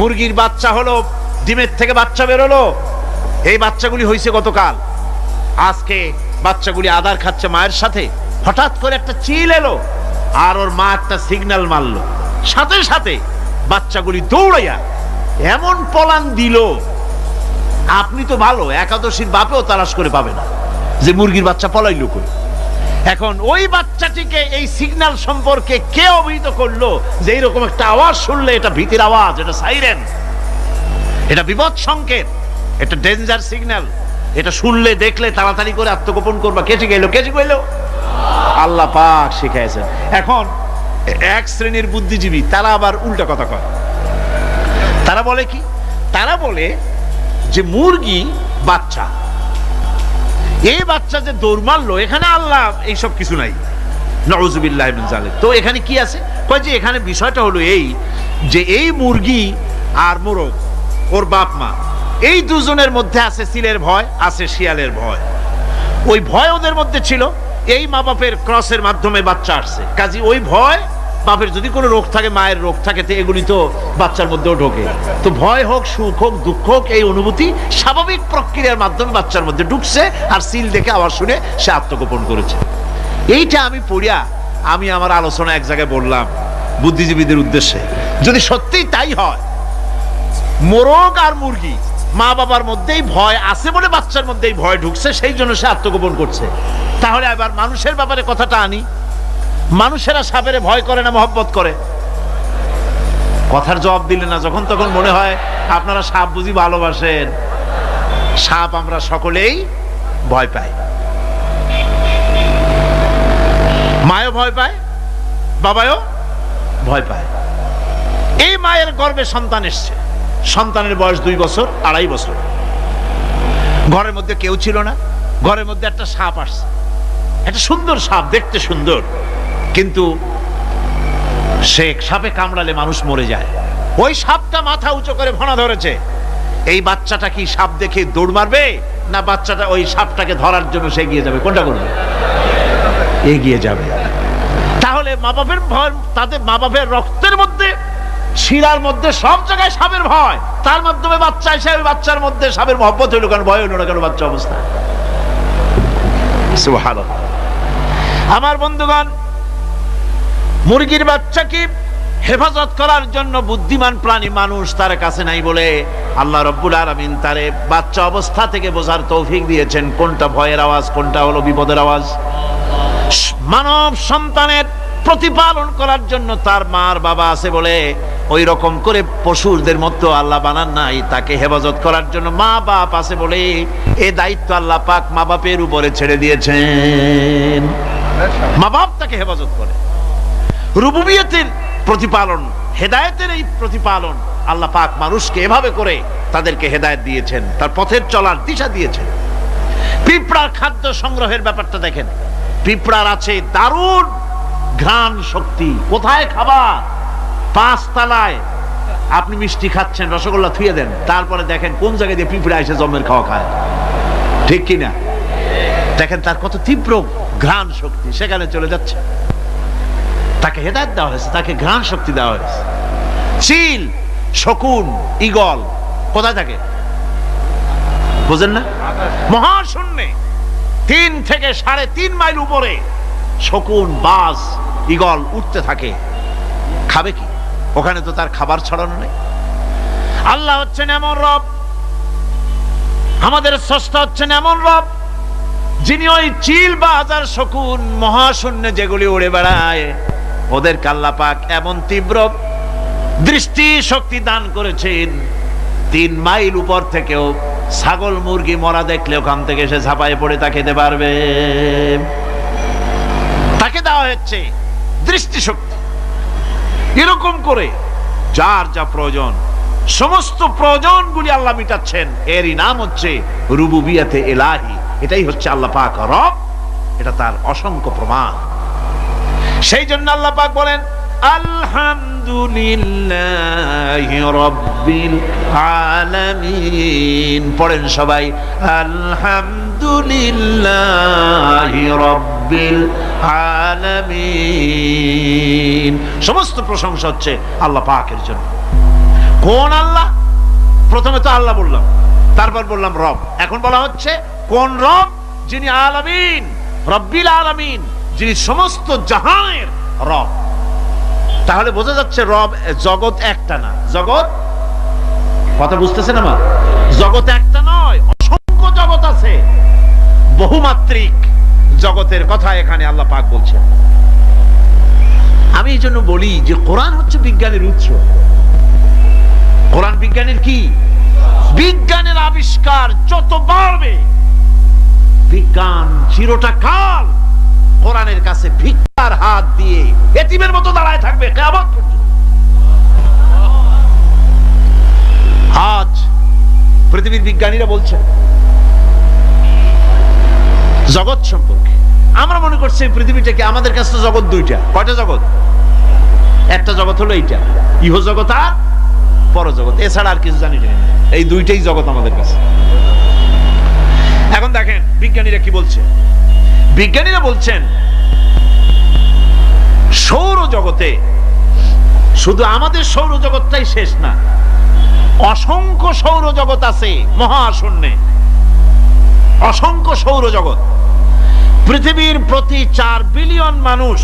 মুরগির বাচ্চা হলো, ডিমের থেকে বাচ্চা বেরোলো। এই বাচ্চাগুলি হয়েছে গতকাল, আজকে বাচ্চাগুলি আদার খাচ্ছে মায়ের সাথে। হঠাৎ করে একটা চিল এলো, আর ওর মা একটা সিগন্যাল মারলো, সাথে সাথে বাচ্চাগুলি দৌড়াইয়া এমন পলান দিল, আপনি তো ভালো একাদশীর বাপেও তালাশ করে পাবে না যে মুরগির বাচ্চা পলাইলো কই। এখন ওই বাচ্চাটিকে এই সিগন্যাল সম্পর্কে কে অবহিত করলো যে এইরকম একটা আওয়াজ শুনলে এটা ভীতির আওয়াজ, এটা সাইরেন, এটা বিপদ সংকেত, এটা ডেঞ্জার সিগন্যাল, এটা শুনলে দেখলে তাড়াতাড়ি করে আত্মগোপন করবা। কে শিখাইলো? কে শিখাইলো? আল্লাহ পাক শিখাইছেন। এখন এক শ্রেণীর বুদ্ধিজীবী তারা আবার উল্টা কথা কয়। তারা বলে কি? তারা বলে যে মুরগি বাচ্চা, এই বাচ্চা যে দৌড় মারলো, এখানে আল্লাহ এইসব কিছু নাই, নাউযুবিল্লাহি মিন যালিক। তো এখানে কি আছে? কয় যে এখানে বিষয়টা হলো এই যে এই মুরগি আর মোরগ, ওর বাপ মা, এই দুজনের মধ্যে আছে চিলের ভয়, আছে শিয়ালের ভয়। ওই ভয় ওদের মধ্যে ছিল, এই মা বাপের ক্রসের মাধ্যমে বাচ্চা আসছে, কাজী ওই ভয়, বাপের যদি কোনো রোগ থাকে, মায়ের রোগ থাকে, তো এগুলি তো বাচ্চার মধ্যেও ঢোকে। তো ভয় হোক, সুখ হোক, দুঃখ হোক, এই অনুভূতি স্বাভাবিক প্রক্রিয়ার মাধ্যমে বাচ্চার মধ্যে ঢুকছে, আর সিল দেখে আওয়াজ শুনে সে আত্মগোপন করেছে। এইটা আমি পড়িয়া আমি আমার আলোচনা এক জায়গায় বললাম বুদ্ধিজীবীদের উদ্দেশ্যে, যদি সত্যিই তাই হয়, মোরগ আর মুরগি মা বাবার মধ্যেই ভয় আছে বলে বাচ্চার মধ্যেই ভয় ঢুকছে, সেই জন্য সে আত্মগোপন করছে, তাহলে আবার মানুষের ব্যাপারে কথাটা আনি। মানুষেরা সাপেরে ভয় করে না মহব্বত করে? কথার জবাব দিলে না, যখন তখন মনে হয় আপনারা সাপ বুঝি ভালোবাসেন। সাপ আমরা সকলেই ভয় পাই, মায়ও ভয় পায়, বাবাও ভয় পায়। এই মায়ের গর্ভে সন্তান এসছে, সন্তানের বয়স 2 বছর 2.5 বছর, ঘরের মধ্যে কেউ ছিল না, ঘরের মধ্যে একটা সাপ আসছে, একটা সুন্দর সাপ, দেখতে সুন্দর, কিন্তু সে সাপে কামড়ালে মানুষ মরে যায়। ওই সাপটা মাথা উঁচু করে ফনা ধরেছে। এই বাচ্চাটা কি সাপ দেখে দৌড় মারবে, না বাচ্চাটা ওই সাপটাকে ধরার জন্য সে এগিয়ে যাবে? কোনটা করবে? এগিয়ে যাবে। তাহলে মা বাপের ভয়, তাদের মা বাপের রক্তের মধ্যে, শিরার মধ্যে সব জায়গায় সাপের ভয়, তার মাধ্যমে বাচ্চা এসে ওই বাচ্চার মধ্যে সাপের মহব্বত হইল কেন, ভয় হইল না কেন বাচ্চা অবস্থায়? সুবহানাল্লাহ। আমার বন্ধুগণ, মুরগির বাচ্চাকে হেফাজত করার জন্য বুদ্ধিমান প্রাণী মানুষ তার কাছে নাই বলে আল্লাহ রাব্বুল আলামিন তারে বাচ্চা অবস্থা থেকে বোঝার তৌফিক দিয়েছেন কোনটা ভয়ের আওয়াজ, কোনটা হলো বিপদের আওয়াজ। মানব সন্তানের প্রতিপালন করার জন্য তার মার বাবা আছে বলে ওই রকম করে পশুদের মতো আল্লাহ বানান নাই, তাকে হেফাজত করার জন্য মা বাপ আছে বলে এই দায়িত্ব আল্লাহ পাক মা বাপের উপরে ছেড়ে দিয়েছেন। মা বাপ তাকে হেফাজত করে। রুবুবিয়তের প্রতিপালন, হেদায়েতের এই প্রতিপালন আল্লাহ পাক মানুষকে এভাবে করে তাদেরকে হেদায়েত দিয়েছেন, তার পথের চলার দিশা দিয়েছেন। পিঁপড়ার খাদ্য সংগ্রহের ব্যাপারটা দেখেন, পিঁপড়ার আছে দারুণ ঘ্রাণ শক্তি। কোথায় খাবার? 5 তলায় আপনি মিষ্টি খাচ্ছেন, রসগোল্লা থুয়ে দেন, তারপরে দেখেন কোন জায়গায় দিয়ে পিঁপড়া এসে জমের খাওয়া খায়, ঠিক কিনা? দেখেন তার কত তীব্র ঘ্রাণ শক্তি, সেখানে চলে যাচ্ছে। তাকে হেদায়েত দেওয়া হয়েছে, তাকে ঘ্রাণ শক্তি দেওয়া হয়েছে। চিল, শকুন, ঈগল কোথায় থাকে বোঝেন না? মহাশূন্যে 3 থেকে 3.5 মাইল উপরে শকুন, বাজ, ঈগল উঠতে থাকে। খাবে কি? ওখানে তো তার খাবার ছড়ানো নেই। আল্লাহ হচ্ছেন এমন রব, আমাদের স্রষ্টা হচ্ছেন এমন রব, যিনি ওই চিল, বাজ আর শকুন মহাশূন্যে যেগুলি উড়ে বেড়ায়, ওদেরকে আল্লাহ পাক এমন তীব্র দৃষ্টি শক্তি দান করেছেন, 3 মাইল উপর থেকেও ছাগল মুরগি মরা দেখলে ওখান থেকে এসে ঝাঁপায় পড়ে তা খেতে পারবে। তাকে দেওয়া হচ্ছে দৃষ্টিশক্তি। এরকম করে যার যা প্রয়োজন, সমস্ত প্রয়োজনগুলি আল্লাহ মিটাচ্ছেন। এরই নাম হচ্ছে রুবুবিয়াতে ইলাহি। এটাই হচ্ছে আল্লাহ পাক রব, এটা তার অসংখ্য প্রমাণ। সেই জন্য আল্লাহ পাক বলেন আলহামদুলিল্লাহি রাব্বিল আলামিন। পড়েন সবাই আলহামদুলিল্লাহি রাব্বিল আলামিন। সমস্ত প্রশংসা হচ্ছে আল্লাহ পাকের জন্য। কোন আল্লাহ? প্রথমে তো আল্লাহ বললাম, তারপর বললাম রব, এখন বলা হচ্ছে কোন রব? যিনি আলামিন, রব্বিল আলামিন, যিনি সমস্ত জাহানের রব। তাহলে বোঝা যাচ্ছে রব, জগৎ একটা না। জগৎ, কথা বুঝতেছেন আমার? জগৎ একটা নয়, অসংখ্য জগৎ আছে, বহুমাত্রিক জগতের কথা এখানে আল্লাহ পাক বলছেন। আমি এই জন্য বলি যে কোরআন হচ্ছে বিজ্ঞানের উৎস। কোরআন বিজ্ঞানের কি? বিজ্ঞানের আবিষ্কার যত বাড়বে, বিজ্ঞান চিরটা কাল কোরআনের কাছে ভিক্ষার হাত দিয়ে এতিমের মতো দাঁড়ায় থাকবে কিয়ামত পর্যন্ত। আজ পৃথিবীর বিজ্ঞানীরা বলছেন জগৎ সম্পর্কে, আমরা মনে করছি পৃথিবীটাকে, আমাদের কাছে জগৎ দুইটা। কয়টা জগৎ? একটা জগৎ হলো এইটা, ইহ জগৎ আর পরজগৎ, এছাড়া আর কিছু জানি না। এই দুইটাই জগৎ আমাদের কাছে। এখন দেখেন বিজ্ঞানীরা কি বলছে। বিজ্ঞানীরা বলছেন সৌরজগতে শুধু আমাদের সৌরজগৎটাই শেষ না, অসংখ্য সৌরজগৎ আছে মহাশূন্যে, অসংখ্য সৌরজগৎ। পৃথিবীর প্রতি 4 বিলিয়ন মানুষ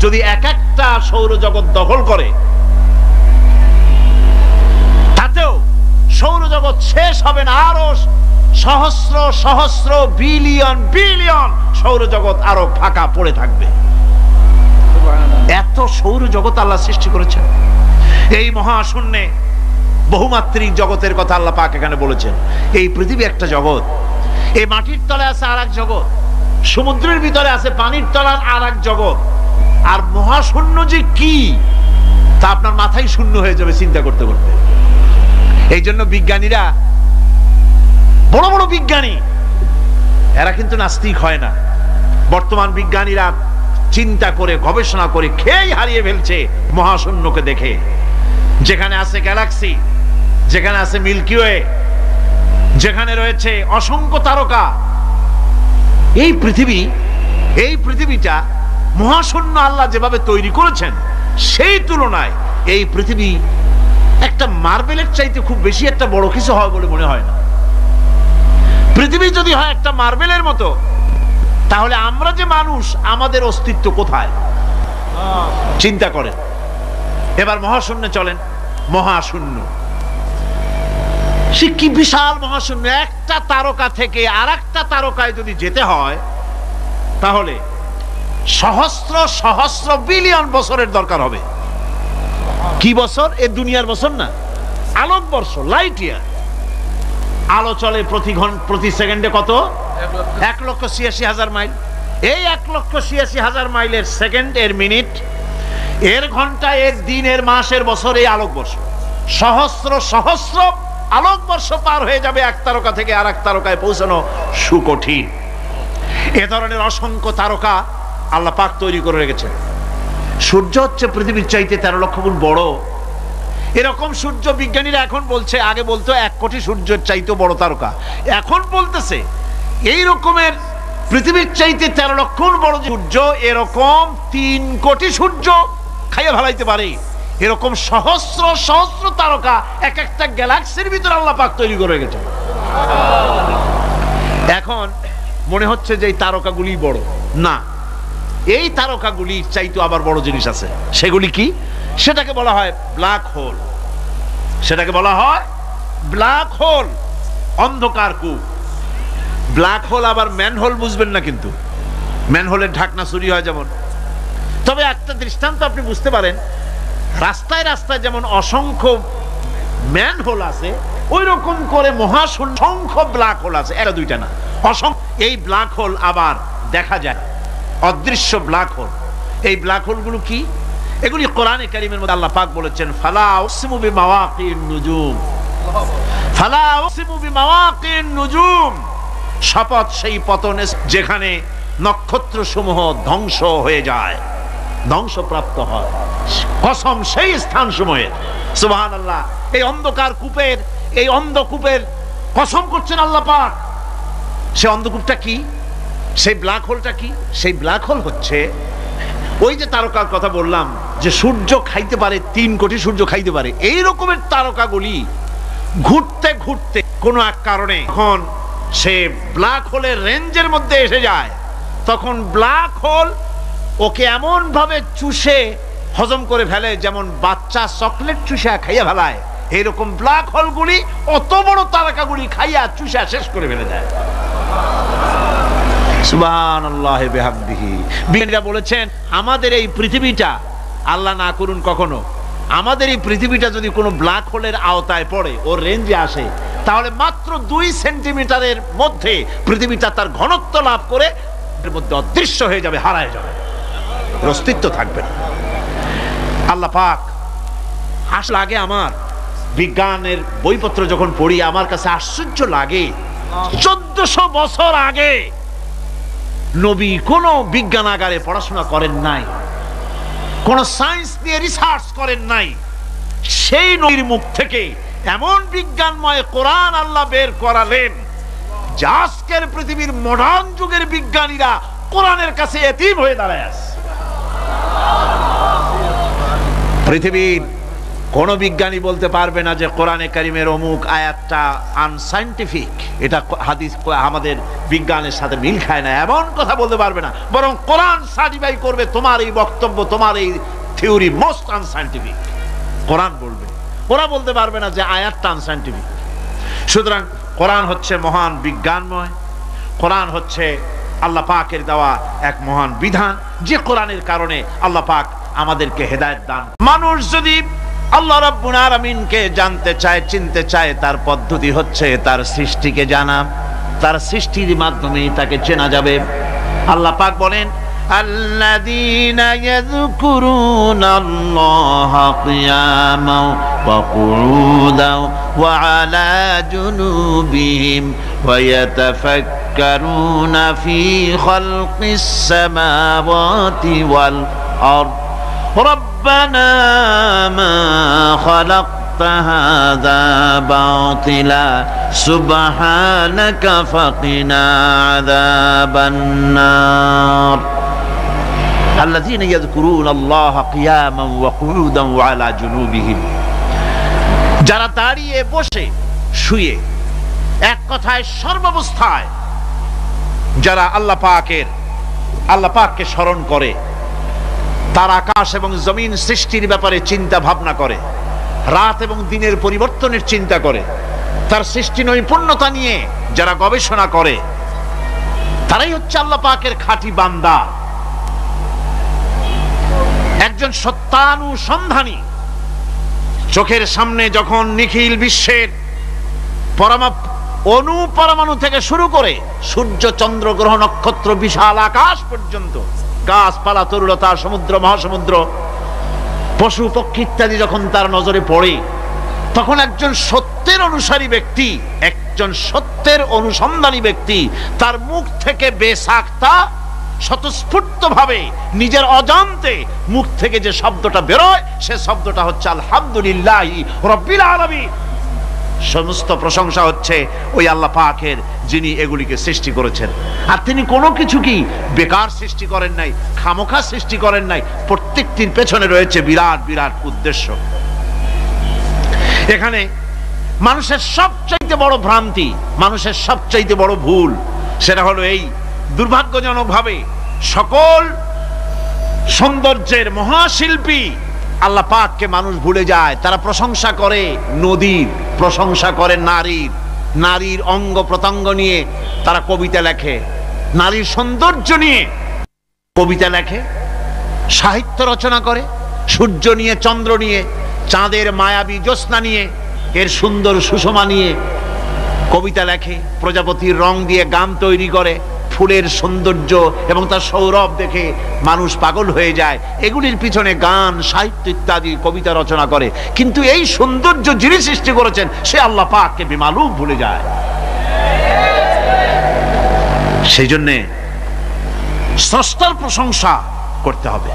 যদি এক একটা সৌরজগৎ দখল করে, তাতেও সৌরজগৎ শেষ হবে না। আরো সহস্র সহস্র বিলিয়ন বিলিয়ন সৌরজগৎ আরো ফাঁকা পড়ে থাকবে। এত সৌরজগৎ আল্লাহ সৃষ্টি করেছেন। এই মহাশূন্যে বহুমাত্রিক জগতের কথা আল্লাহ পাক এখানে বলেছেন। এই পৃথিবী একটা জগৎ, এই মাটির তলে আছে আর এক জগৎ, সমুদ্রের ভিতরে আছে পানির তলার আর এক জগৎ। আর মহাশূন্য যে কি তা আপনার মাথায় শূন্য হয়ে যাবে চিন্তা করতে করতে। এই জন্য বিজ্ঞানীরা, বড় বড় বিজ্ঞানী, এরা কিন্তু নাস্তিক হয় না। বর্তমান বিজ্ঞানীরা চিন্তা করে গবেষণা করে খেই হারিয়ে ফেলছে মহাশূন্যকে দেখে। যেখানে আছে গ্যালাক্সি, যেখানে আছে মিল্কি ওয়ে, যেখানে রয়েছে অসংখ্য তারকা, এই পৃথিবীটা মহাশূন্য আল্লাহ যেভাবে তৈরি করেছেন, সেই তুলনায় এই পৃথিবী একটা মার্বেলের চাইতে খুব বেশি একটা বড় কিছু হয় বলে মনে হয় না। পৃথিবী যদি হয় একটা মার্বেলের মতো, তাহলে আমরা যে মানুষ, আমাদের অস্তিত্ব কোথায়? চিন্তা করেন। এবার মহাশূন্যে চলেন। মহাশূন্য সে কি বিশাল মহাশূন্য! একটা তারকা থেকে আর একটা তারকায় যদি যেতে হয়, তাহলে সহস্র সহস্র বিলিয়ন বছরের দরকার হবে। কি বছর? এ দুনিয়ার বছর না, আলোকবর্ষ, লাইট ইয়ার। আলো চলে প্রতি সেকেন্ডে কত? 1,86,000 মাইল। এই 1,86,000 মাইলের সেকেন্ড, এর মিনিট, এর ঘন্টা, এর দিন, এর মাস, এর বছর, এই আলোকবর্ষ। সহস্র সহস্র আলোকবর্ষ পার হয়ে যাবে এক তারকা থেকে আর এক তারকায় পৌঁছানো সুকঠিন। এ ধরনের অসংখ্য তারকা আল্লাহ পাক তৈরি করে রেখেছেন। সূর্য হচ্ছে পৃথিবীর চাইতে 13 লক্ষ গুণ বড়। এরকম সূর্য বিজ্ঞানীরা এখন বলছে, আগে বলতো 1 কোটি সূর্যের চাইতে বড় তারকা, এখন বলতেছে এই রকমের পৃথিবীর চাইতে 13 লক্ষ গুণ বড় সূর্য, এরকম 3 কোটি সূর্য খাইয়ে ফেলাইতে পারে। এরকম সহস্র সহস্র তারকা এক একটা গ্যালাক্সির ভিতরে আল্লাহ পাক তৈরি করে রেখেছেন। এখন মনে হচ্ছে যে এই তারকাগুলি বড় না, এই তারকাগুলির চাইতে আবার বড় জিনিস আছে। সেগুলি কি? সেটাকে বলা হয় ব্ল্যাক হোল। সেটাকে বলা হয় ব্ল্যাক হোল, অন্ধকার কূপ। ব্ল্যাক হোল আবার ম্যানহোল বুঝবেন না, কিন্তু ম্যানহোলের ঢাকনা চুরি হয় যেমন। তবে একটা দৃষ্টান্ত আপনি বুঝতে পারেন, রাস্তায় রাস্তায় যেমন অসংখ্য ম্যানহোল আছে, ওই রকম করে মহাশূন্য অসংখ্য ব্ল্যাক হোল আছে, এটা দুইটা না, অসংখ্য। এই ব্ল্যাক হোল আবার দেখা যায়, অদৃশ্য ব্ল্যাক হোল। এই ব্ল্যাক হোলগুলো কি? এগুলি কোরআনে কারীমের মধ্যে আল্লাহ পাক বলেছেন, ফালা উকসিমু বিমাওয়াকিন নুজুম, ফালা উকসিমু বিমাওয়াকিন নুজুম, শপথ সেই পতনে যেখানে নক্ষত্র সমূহ ধ্বংস হয়ে যায়, ধ্বংসপ্রাপ্ত হয়, কসম সেই স্থান সমূহের। সুবহানাল্লাহ। এই অন্ধকার কূপের, এই অন্ধকূপের কসম করছেন আল্লাহ পাক। সেই অন্ধকূপটা কি? সেই ব্ল্যাক হোলটা কি? সেই ব্ল্যাক হোল হচ্ছে ওই যে তারকার কথা বললাম যে সূর্য খাইতে পারে, 3 কোটি সূর্য খাইতে পারে, এই রকমের তারকাগুলি ঘুরতে ঘুরতে কোনো এক কারণে যখন সে ব্ল্যাক হোলের রেঞ্জের মধ্যে এসে যায়, তখন ব্ল্যাক হোল ওকে এমন ভাবে চুষে হজম করে ফেলে যেমন বাচ্চা চকলেট চুষা খাইয়া ফেলায়, এইরকম ব্ল্যাক হোলগুলি অত বড় তারকাগুলি খাইয়া চুষা শেষ করে ফেলে দেয়। সুবহানাল্লাহ বিহামদিহি। বিজ্ঞানীরা বলেছেন আমাদের এই পৃথিবীটা, আল্লাহ না করুন কখনো, আমাদের এই পৃথিবীটা যদি কোনো ব্ল্যাক হোলের আওতায় পড়ে, ওর রেঞ্জে আসে, তাহলে মাত্র 2 সেন্টিমিটারের মধ্যে পৃথিবীটা তার ঘনত্ব লাভ করে এর মধ্যে অদৃশ্য হয়ে যাবে, হারায় যাবে, অস্তিত্ব থাকবে না। আল্লাহ পাক আসলে আগে আমার বিজ্ঞানের বইপত্র যখন পড়ি আমার কাছে আশ্চর্য লাগে, 1400 বছর আগে নবী কোন বিজ্ঞানাগারে পড়াশোনা করেন নাই, কোন সায়েন্স নিয়ে রিসার্চ করেন নাই, সেই নবীর মুখ থেকে এমন বিজ্ঞানময় কোরআন আল্লাহ বের করালেন যে আজকের পৃথিবীর মডার্ন যুগের বিজ্ঞানীরা কোরআনের কাছে এতিম হয়ে দাঁড়ায় আছে। পৃথিবীর কোন বিজ্ঞানী বলতে পারবে না যে কোরআনে কারিমের অমুক আয়াতটা আনসাইন্টিফিক, এটা হাদিস আমাদের বিজ্ঞানের সাথে মিল খায় না, এমন কথা বলতে পারবে না। বরং কোরআন সার্টিফাই করবে তোমার এই বক্তব্য, তোমার এই থিওরি মোস্ট আনসাইন্টিফিক, কোরআন বলবে। ওরা বলতে পারবে না যে আয়াতটা আনসাইন্টিফিক। সুতরাং কোরআন হচ্ছে মহান বিজ্ঞানময়, কোরআন হচ্ছে আল্লাহ পাকের দেওয়া এক মহান বিধান, যে কোরআনের কারণে আল্লাহ পাক আমাদেরকে হেদায়েত দান। মানুষ যদি আল্লাহ রাব্বুল আলামিনকে জানতে চায়, চিনতে চায়, তার পদ্ধতি হচ্ছে তার সৃষ্টিকে জানা, তার সৃষ্টির মাধ্যমে তাকে চেনা যাবে। আল্লাহ পাক বলেন আল্লাযীনা ইয়াযকুরুনাল্লাহা কিয়ামান ওয়া কুউদান ওয়া আলা জুনুবিহিম ওয়া ইয়াতাফাক্কারুনা ফী খালকিস সামাওয়াতি ওয়াল আরদ ربنا ما خلقت هذا باطلا سبحانك فقنا عذاب النار الذين يذكرون الله قياما وقعودا وعلى جنوبهم যারা দাঁড়িয়ে বসে শুয়ে এক কথায় সর্বাবস্থায় যারা আল্লাহ পাককে স্মরণ করে, তার আকাশ এবং জমিন সৃষ্টির ব্যাপারে চিন্তা ভাবনা করে, রাত এবং দিনের পরিবর্তনের চিন্তা করে, তার সৃষ্টি নৈপুণ্যতা নিয়ে যারা গবেষণা করে, তারাই হচ্ছে আল্লাহ পাকের খাঁটি বান্দা, একজন সত্যানুসন্ধানী। চোখের সামনে যখন নিখিল বিশ্বের অনুপরমাণু থেকে শুরু করে সূর্য, চন্দ্র, গ্রহ, নক্ষত্র, বিশাল আকাশ পর্যন্ত, গাছপালা, তরুলতা, সমুদ্র, মহাসমুদ্র, পশু পক্ষী ইত্যাদি যখন তার নজরে পড়ে, তখন একজন সত্যের অনুসারী ব্যক্তি, একজন সত্যের অনুসন্ধানী ব্যক্তি, তার মুখ থেকে বেসাক্তা স্বতঃস্ফূর্ত ভাবে নিজের অজান্তে মুখ থেকে যে শব্দটা বেরোয়, সে শব্দটা হচ্ছে আলহামদুলিল্লাহি রাব্বিল আলামিন। সমস্ত প্রশংসা হচ্ছে ওই আল্লাহ পাকের, যিনি এগুলিকে সৃষ্টি করেছেন। আর তিনি কোনো কিছু কি বেকার সৃষ্টি করেন নাই, খামোখা সৃষ্টি করেন নাই, প্রত্যেকটির পেছনে রয়েছে বিরাট বিরাট উদ্দেশ্য। এখানে মানুষের সবচাইতে বড় ভ্রান্তি, মানুষের সবচাইতে বড় ভুল, সেটা হলো এই, দুর্ভাগ্যজনক ভাবে সকল সৌন্দর্যের মহাশিল্পী আল্লাহ পাককে মানুষ ভুলে যায়। তারা প্রশংসা করে নদীর, প্রশংসা করে নারীর, নারীর অঙ্গ প্রত্যঙ্গ নিয়ে তারা কবিতা লেখে, নারীর সৌন্দর্য নিয়ে কবিতা লেখে, সাহিত্য রচনা করে, সূর্য নিয়ে, চন্দ্র নিয়ে, চাঁদের মায়াবী জ্যোৎস্না নিয়ে, এর সুন্দর সুষমা নিয়ে কবিতা লেখে, প্রজাপতির রং দিয়ে গান তৈরি করে, ফুলের সৌন্দর্য এবং তার সৌরভ দেখে মানুষ পাগল হয়ে যায়, এগুলির পিছনে গান, সাহিত্য ইত্যাদি কবিতা রচনা করে। কিন্তু এই সৌন্দর্য যিনি সৃষ্টি করেছেন সে আল্লাহ পাককে বেমালুম ভুলে যায়। সেই জন্যে স্রষ্টার প্রশংসা করতে হবে।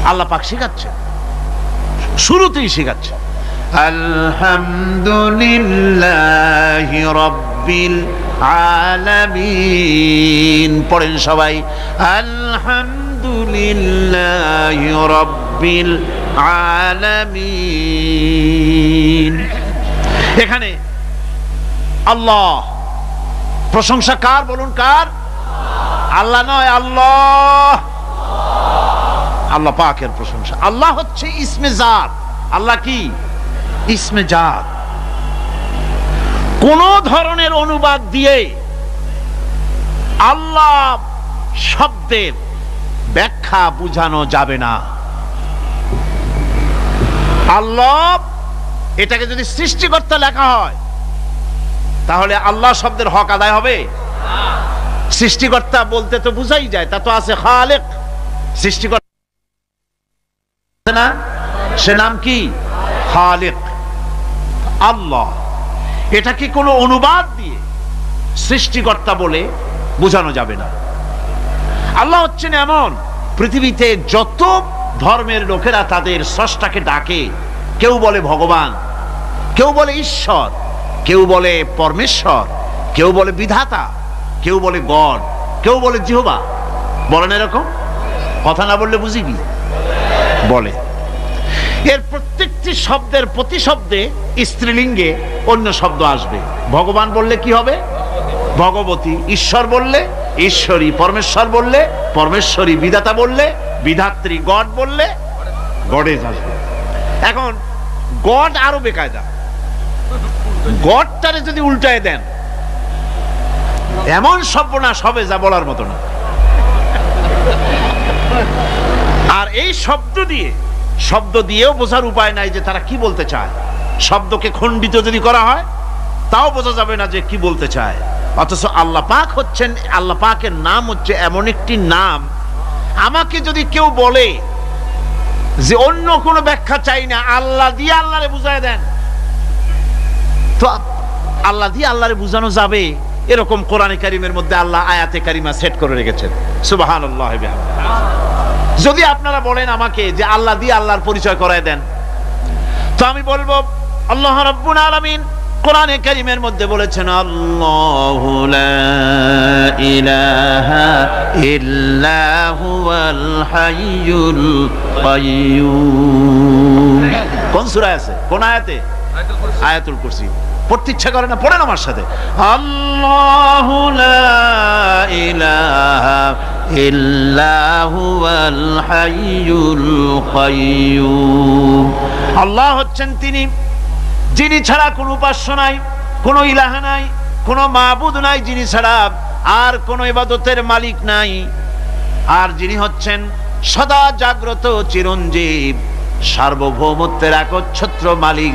আল্লাহ পাক শিখাচ্ছে, শুরুতেই শিখাচ্ছে আলহামদুলিল্লাহি রাব্বিল আলামিন। পড়েন সবাই আলহামদুলিল্লাহি আলহামদুলিল্লাহি রাব্বিল আলামিন। এখানে আল্লাহ, প্রশংসা কার বলুন? কার? আল্লাহ নয়, আল্লাহ, আল্লাহ পাকের প্রশংসা। আল্লাহ হচ্ছে ইসমে জাত। আল্লাহ কি? ইসমে জাত। কোন ধরনের অনুবাদ দিয়ে আল্লাহ শব্দের ব্যাখ্যা বোঝানো যাবে না। আল্লাহ এটাকে যদি সৃষ্টিকর্তা লেখা হয় তাহলে আল্লাহ শব্দের হক আদায় হবে? সৃষ্টিকর্তা বলতে তো বুঝাই যায়, তা তো আছে খালেক, সৃষ্টিকর্তা না, সে নাম কি? খালেক। আল্লাহ এটা কি কোনো অনুবাদ দিয়ে সৃষ্টিকর্তা বলে বোঝানো যাবে না। আল্লাহ হচ্ছেন এমন, পৃথিবীতে যত ধর্মের লোকেরা তাদের স্রষ্টাকে ডাকে, কেউ বলে ভগবান, কেউ বলে ঈশ্বর, কেউ বলে পরমেশ্বর, কেউ বলে বিধাতা, কেউ বলে গড, কেউ বলে জিহোবা। বলেন এরকম? কথা না বললে বুঝি কি বলে? এর প্রত্যেকটি শব্দের প্রতি শব্দে স্ত্রীলিঙ্গে অন্য শব্দ আসবে। ভগবান বললে কি হবে? ভগবতী। ঈশ্বর বললে ঈশ্বরী। পরমেশ্বর বললে পরমেশ্বরী। বিধাতা বললে বিধাত্রী। গড বললে গডেজ আসবে। এখন গড আরো বেকায়দা। গডটারে যদি উল্টায় দেন এমন সর্বনাশ হবে যা বলার মতো না। আর এই শব্দ দিয়েও বোঝার উপায় নাই যে তারা কি বলতে চায়। শব্দকে খণ্ডিত যদি করা হয় তাও বোঝা যাবে না যে কি বলতে চায়। অথচ আল্লাহ পাক হচ্ছেন, আল্লাহ পাকের নাম হচ্ছে এমন একটি নাম, আমাকে যদি কেউ বলে যে অন্য কোনো ব্যাখ্যা চাই না, আল্লাহ দিয়ে আল্লাহরে বুঝায় দেন, তো আল্লাহ দিয়ে আল্লাহরে বুঝানো যাবে। এরকম কোরআনে কারিমের মধ্যে আল্লাহ আয়াতে কারিমা সেট করে রেখেছেন। সুবহানাল্লাহ। যদি আপনারা বলেন আমাকে যে আল্লাহ দিয়ে আল্লাহর পরিচয় করায় দেন, তো আমি বলবো আল্লাহ রাব্বুল আলামিন কোরআনে কারিমের মধ্যে বলেছেন, আল্লাহু লা ইলাহা ইল্লা হুয়াল হাইয়ুল কাইয়্যুম। কোন সূরায় আছে? কোন আয়াতে? আয়াতুল কুরসি। পড়তে ইচ্ছা করে না? পড়েন আমার সাথে। আল্লাহু লা ইলাহা ইল্লা হুয়াল হাইয়ুল কাইয়্যুম। আল্লাহ হচ্ছেন তিনি যিনি ছাড়া কোনো উপাস্য নাই, কোনো ইলাহা নাই, কোনো মাবুদ নাই, যিনি ছাড়া আর কোনো ইবাদতের মালিক নাই, আর যিনি হচ্ছেন সদা জাগ্রত চিরঞ্জীব, সার্বভৌমত্বের একচ্ছত্র মালিক,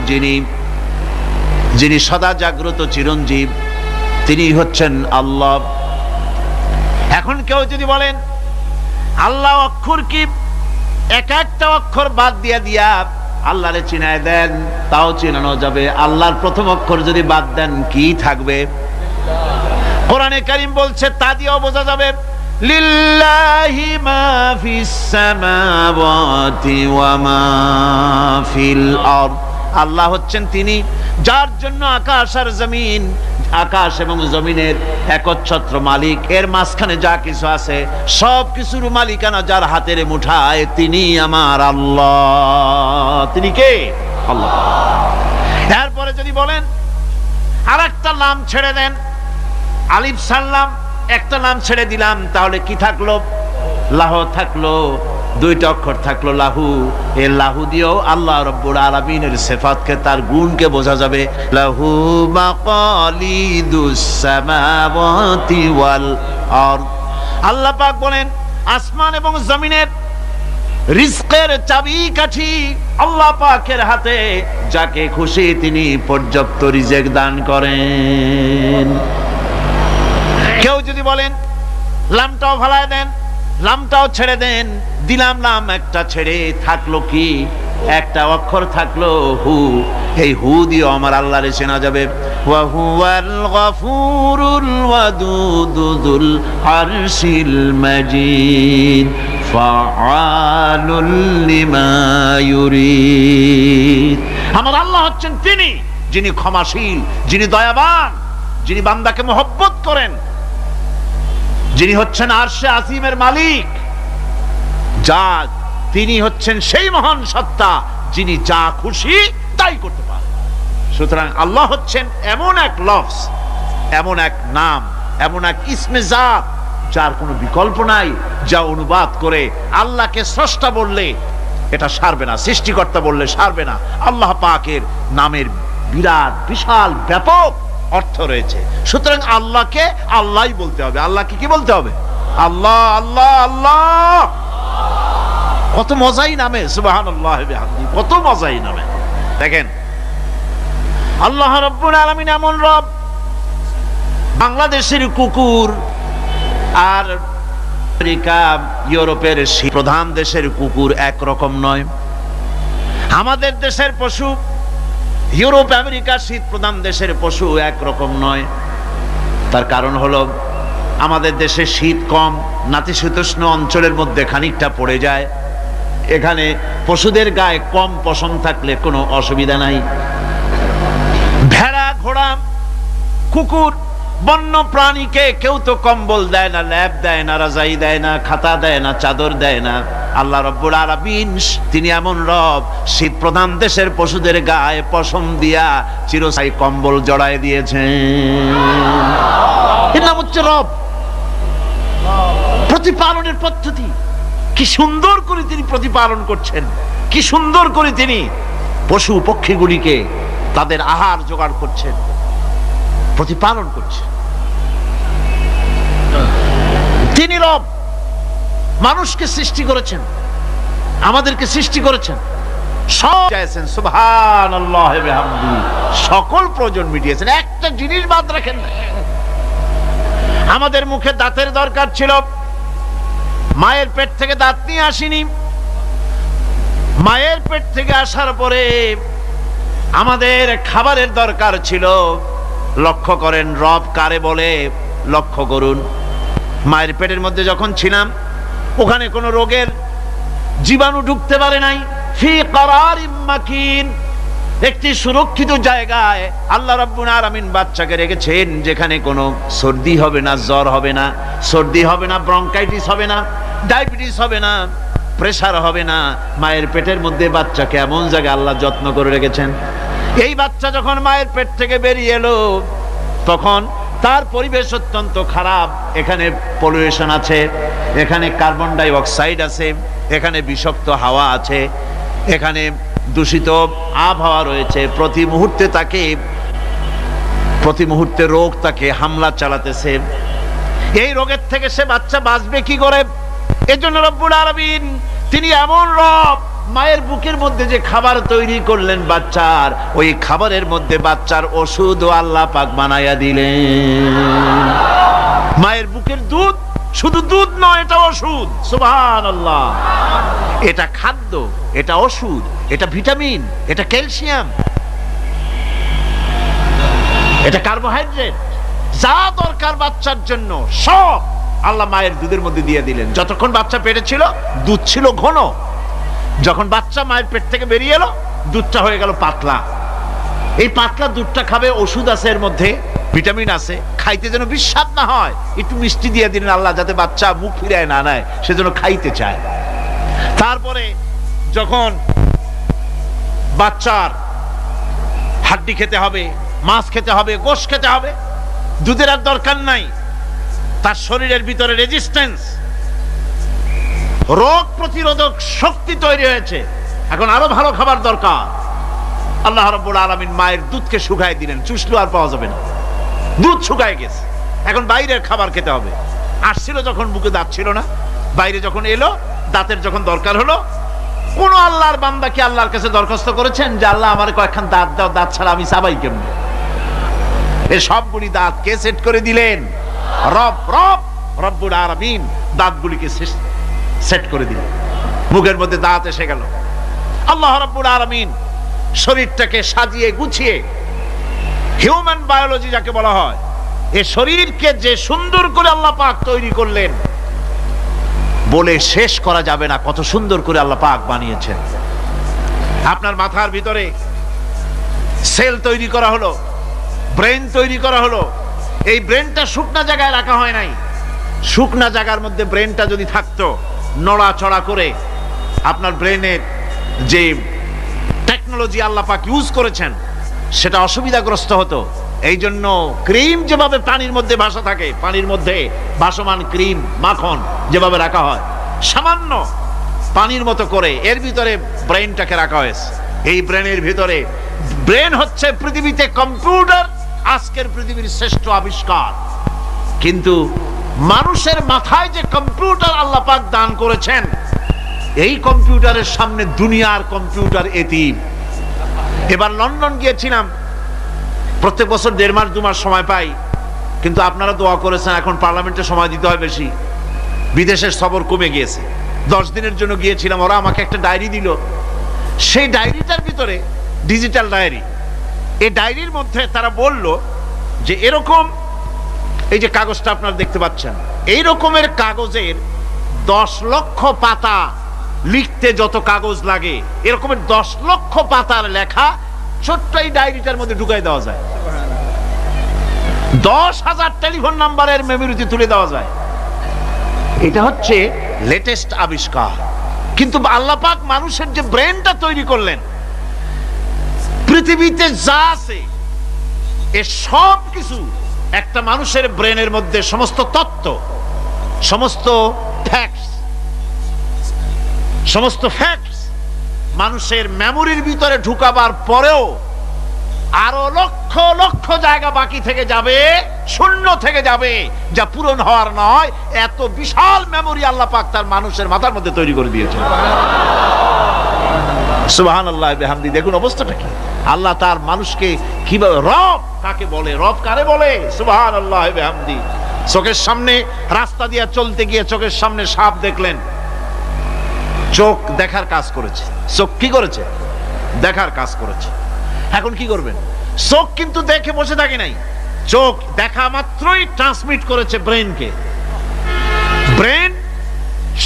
যিনি সদা জাগ্রত চিরঞ্জীব, তিনি হচ্ছেন আল্লাহ। এখন কেউ যদি বলেন আল্লাহ অক্ষর কি, এক একটা অক্ষর বাদ দিয়া আল্লাহরে চিনায় দেন, তাও চিনানো যাবে। আল্লাহর প্রথম অক্ষর যদি বাদ দেন কি থাকবে? কোরআনে কারীম বলছে তা দিয়েও বোঝা যাবে। লিল্লাহি মা ফিস সামাওয়াতি ওয়া মা ফিল আরদ। আল্লাহ হচ্ছেন তিনি যার জন্য আকাশ আর জমিন, আকাশ এবং জমিনের একচ্ছত্র মালিক। এর মাঝখানে যা কিছু আছে সব কিছুর মালিকানা যার হাতের মুঠায়, তিনি আমার আল্লাহ। তিনি কে? আল্লাহ। এরপরে যদি বলেন আর একটা নাম ছেড়ে দেন, আলিফ সাল্লাম একটা নাম ছেড়ে দিলাম, তাহলে কি থাকলো? লাহ থাকলো, দুইটা অক্ষর থাকলো লাহু। এই লাহু দিয়েও আল্লাহ রাব্বুল আলামিনের সিফাতকে, তার গুণকে বোঝা যাবে। লাহু মাকালিদুস সামাওয়াতি ওয়াল আরদ। আল্লাহ পাক বলেন আসমান এবং জমিনের রিজকের চাবিকাঠি আল্লাহ পাকের হাতে, যাকে খুশি তিনি পর্যাপ্ত রিজেক দান করেন। কেউ যদি বলেন লামটাও ফালায় দেন, লামটাও ছেড়ে দেন, দিলাম লাম একটা ছেড়ে, থাকলো কি? একটা অক্ষর থাকলো হু। এই হু দিয়ে আমার আল্লাহরে চেনা যাবে। ওয়া হুয়াল গফুরুল ওয়াদুদুল আরশিল মাজিদ ফাআলুল লিমা ইউরিদ। আমার আল্লাহ হচ্ছেন তিনি যিনি ক্ষমাশীল, যিনি দয়াবান, যিনি বান্দাকে মহব্বত করেন, যিনি হচ্ছেন আরশে আজিমের মালিক, যা তিনি হচ্ছেন সেই মহান সত্তা যিনি যা খুশি তাই করতে পারেন। সুতরাং আল্লাহ হচ্ছেন এমন এক লফজ, এমন এক নাম, এমন এক ইসমে জাত যার কোনো বিকল্প নাই, যা অনুবাদ করে আল্লাহকে স্রষ্টা বললে এটা সারবে না, সৃষ্টিকর্তা বললে সারবে না। আল্লাহ পাকের নামের বিরাট বিশাল ব্যাপক অর্থ রয়েছে। সুতরাং আল্লাহকে আল্লাহই বলতে হবে। আল্লাহকে কি বলতে হবে? আল্লাহ আল্লাহ আল্লাহ। কত মজাই নামে, সুবহানাল্লাহ বিহামদিহি, কত মজাই নামে। দেখেন আল্লাহ রাব্বুল আলামিন এমন রব, বাংলাদেশের কুকুর আর আমেরিকা ইউরোপের প্রধান দেশের কুকুর একরকম নয়। আমাদের দেশের পশু ইউরোপ আমেরিকা শীত প্রধান দেশের পশু একরকম নয়। তার কারণ হলো আমাদের দেশে শীত কম, নাতিশীতোষ্ণ অঞ্চলের মধ্যে খানিকটা পড়ে যায়। এখানে পশুদের গায়ে কম পশম থাকলে কোনো অসুবিধা নাই। ভেড়া, ঘোড়া, কুকুর, বন্য প্রাণীকে কেউ তো কম্বল দেয় না, ল্যাপ দেয় না, রাজাই দেয় না, খাতা দেয় না, চাদর দেয় না। আল্লাহ রাব্বুল আলামিন তিনি এমন রব, শীত প্রধান দেশের পশুদের গায়ে পশম দিয়া চিরস্থায়ী কম্বল জড়ায় দিয়েছেন। এর নাম হচ্ছে রব। প্রতিপালনের পদ্ধতি কি সুন্দর করে তিনি প্রতিপালন করছেন, কি সুন্দর করে তিনি পশু পক্ষীগুলিকে তাদের আহার জোগাড় করছেন, প্রতিপালন করছেন। তিনি রব, মানুষকে সৃষ্টি করেছেন, আমাদেরকে সৃষ্টি করেছেন, সব চাইছেন, সুবহানাল্লাহ বিহামদিহি, সকল প্রয়োজন মিটিয়েছেন, একটা জিনিস বাদ রাখেন না। আমাদের মুখে দাঁতের দরকার ছিল, মায়ের পেট থেকে দাঁত নিয়ে আসিনি। মায়ের পেট থেকে আসার পরে আমাদের খাবারের দরকার ছিল। লক্ষ্য করেন রব কারে বলে, লক্ষ্য করুন। মায়ের পেটের মধ্যে যখন ছিলাম ওখানে কোনো রোগের জীবাণু ঢুকতে পারে নাই। ফি করারিম মাকিন, একটি সুরক্ষিত জায়গায় আল্লাহ রাব্বুল আলামিন বাচ্চাকে রেখেছেন, যেখানে কোনো সর্দি হবে না, জ্বর হবে না, সর্দি হবে না, ব্রঙ্কাইটিস হবে না, ডায়াবেটিস হবে না, প্রেসার হবে না। মায়ের পেটের মধ্যে বাচ্চাকে এমন জায়গায় আল্লাহ যত্ন করে রেখেছেন। এই বাচ্চা যখন মায়ের পেট থেকে বেরিয়ে এলো তখন তার পরিবেশ অত্যন্ত খারাপ। এখানে পলিউশন আছে, এখানে কার্বন ডাই অক্সাইড আছে, এখানে বিষাক্ত হাওয়া আছে, এখানে দূষিত আবহাওয়া রয়েছে। প্রতি মুহূর্তে রোগ তাকে হামলা চালাতেছে। এই রোগের থেকে সে বাচ্চা বাঁচবে কি করে? এজন্য রব্বুল আলামিন তিনি এমন রব, মায়ের বুকের মধ্যে যে খাবার তৈরি করলেন বাচ্চার, ওই খাবারের মধ্যে বাচ্চার ওষুধ আল্লাহ পাক বানায়া দিলেন। মায়ের বুকের দুধ শুধু দুধ নয়, এটা ওষুধ। সুবহানাল্লাহ। এটা খাদ্য, এটা ওষুধ, এটা ভিটামিন, এটা ক্যালসিয়াম, এটা কার্বোহাইড্রেট, যা দরকার বাচ্চার জন্য সব আল্লাহ মায়ের দুধের মধ্যে দিয়ে দিলেন। যতক্ষণ বাচ্চা পেটে ছিল দুধ ছিল ঘন, যখন বাচ্চা মায়ের পেট থেকে বেরিয়ে এলো দুধটা হয়ে গেল পাতলা। এই পাতলা দুধটা খাবে, ওষুধ আছে এর মধ্যে, ভিটামিন আছে, খাইতে যেন বিস্বাদ না হয় একটু মিষ্টি দিয়ে দিলেন আল্লাহ, যাতে বাচ্চা মুখ ফিরায় না নেয়, সেজন্য খাইতে চায়। তারপরে যখন বাচ্চার হাড্ডি খেতে হবে, মাছ খেতে হবে, গোশত খেতে হবে, দুধের আর দরকার নাই। তার শরীরের ভিতরে রেজিস্ট্যান্স, রোগ প্রতিরোধক শক্তি তৈরি হয়েছে। এখন আরো ভালো খাবার দরকার। আল্লাহ রাব্বুল আলামিন মায়ের দুধকে শুকায় দিলেন, চুষলো আর পাওয়া যাবে না, দুধ শুকায় গেছে। এখন বাইরের খাবার খেতে হবে। আসছিল যখন মুখে দাঁত ছিল না, বাইরে যখন এলো দাঁতের যখন দরকার হলো, কোন আল্লাহর বান্দা কি আল্লাহর কাছে দরখাস্ত করেছেন যে আল্লাহ আমার কয়েকখান দাঁত দাও, দাঁত ছাড়া আমি চাবাই কেমনে? এই সবগুলি দাঁত কে সেট করে দিলেন? রব্বুল আলামিন দাঁতগুলিকে সেট করে দিলেন। মুখের মধ্যে দাঁত এসে গেল। আল্লাহ রাব্বুল আলামিন শরীরটাকে সাজিয়ে গুছিয়ে, হিউম্যান বায়োলজি যাকে বলা হয়, এই শরীরকে যে সুন্দর করে আল্লাহ পাক তৈরি করলেন বলে শেষ করা যাবে না। কত সুন্দর করে আল্লাহ পাক বানিয়েছেন। আপনার মাথার ভিতরে সেল তৈরি করা হলো, ব্রেন তৈরি করা হলো। এই ব্রেনটা শুকনা জায়গায় রাখা হয় নাই। শুকনা জায়গার মধ্যে ব্রেনটা যদি থাকতো নড়াচড়া করে আপনার ব্রেনের যে টেকনোলজি আল্লাহ পাক ইউজ করেছেন সেটা অসুবিধাগ্রস্ত হতো। এই জন্য ক্রিম যেভাবে পানির মধ্যে ভাসা থাকে, পানির মধ্যে ভাসমান ক্রিম মাখন যেভাবে রাখা হয়, সামান্য পানির মতো করে এর ভিতরে ব্রেনটাকে রাখা হয়েছে। এই ব্রেনের ভিতরে, ব্রেন হচ্ছে পৃথিবীতে কম্পিউটার, আজকের পৃথিবীর শ্রেষ্ঠ আবিষ্কার। কিন্তু মানুষের মাথায় যে কম্পিউটার আল্লাহ পাক দান করেছেন, এই কম্পিউটারের সামনে দুনিয়ার কম্পিউটার এতিম। এবার লন্ডন গিয়েছিলাম, প্রত্যেক বছর 1.5 মাস 2 মাস সময় পাই, কিন্তু আপনারা দোয়া করেছেন এখন পার্লামেন্টে সময় দিতে হয় বেশি, বিদেশের সফর কমে গিয়েছে। 10 দিনের জন্য গিয়েছিলাম, ওরা আমাকে একটা ডায়েরি দিল। সেই ডায়েরিটার ভিতরে ডিজিটাল ডায়েরি, এই ডায়েরির মধ্যে তারা বলল যে এরকম, এই যে কাগজটা আপনারা দেখতে পাচ্ছেন, এই রকমের কাগজের 10 লক্ষ পাতা লিখতে যত কাগজ লাগে, এরকমের 10 লক্ষ পাতার লেখা ছোট্ট এই ডায়েরিটার মধ্যে ঢুকাই দেওয়া যায়। 10,000 টেলিফোন নাম্বারের মেমোরিতে তুলে দেওয়া যায়। এটা হচ্ছে লেটেস্ট আবিষ্কার। কিন্তু আল্লাহ পাক মানুষের যে ব্রেনটা তৈরি করলেন, পৃথিবীতে যা আছে এ সব কিছু একটা মানুষের ব্রেনের মধ্যে, সমস্ত তত্ত্ব, সমস্ত ফ্যাক্টস মানুষের মেমোরির ভিতরে ঢুকাবার পরেও আরো লক্ষ লক্ষ জায়গা বাকি থেকে যাবে, শূন্য থেকে যাবে, যা পূরণ হওয়ার নয়। এত বিশাল মেমোরি আল্লাহ পাক তার মানুষের মাথার মধ্যে তৈরি করে দিয়েছেন। সুবহানাল্লাহ বিহামদি। দেখুন অবস্থাটা কি। আল্লাহ তার মানুষকে কিভাবে, রব কাকে বলে, রব কারে বলে, সুবহানাল্লাহ বিহামদি। চোখের সামনে রাস্তা দিয়ে চলতে গিয়ে চোখের সামনে সাপ দেখলেন, চোখ দেখার কাজ করেছে। চোখ কি করেছে? দেখার কাজ করেছে। এখন কি করবেন? চোখ কিন্তু দেখে বসে থাকে নাই, চোখ দেখা মাত্রই ট্রান্সমিট করেছে ব্রেনকে। ব্রেন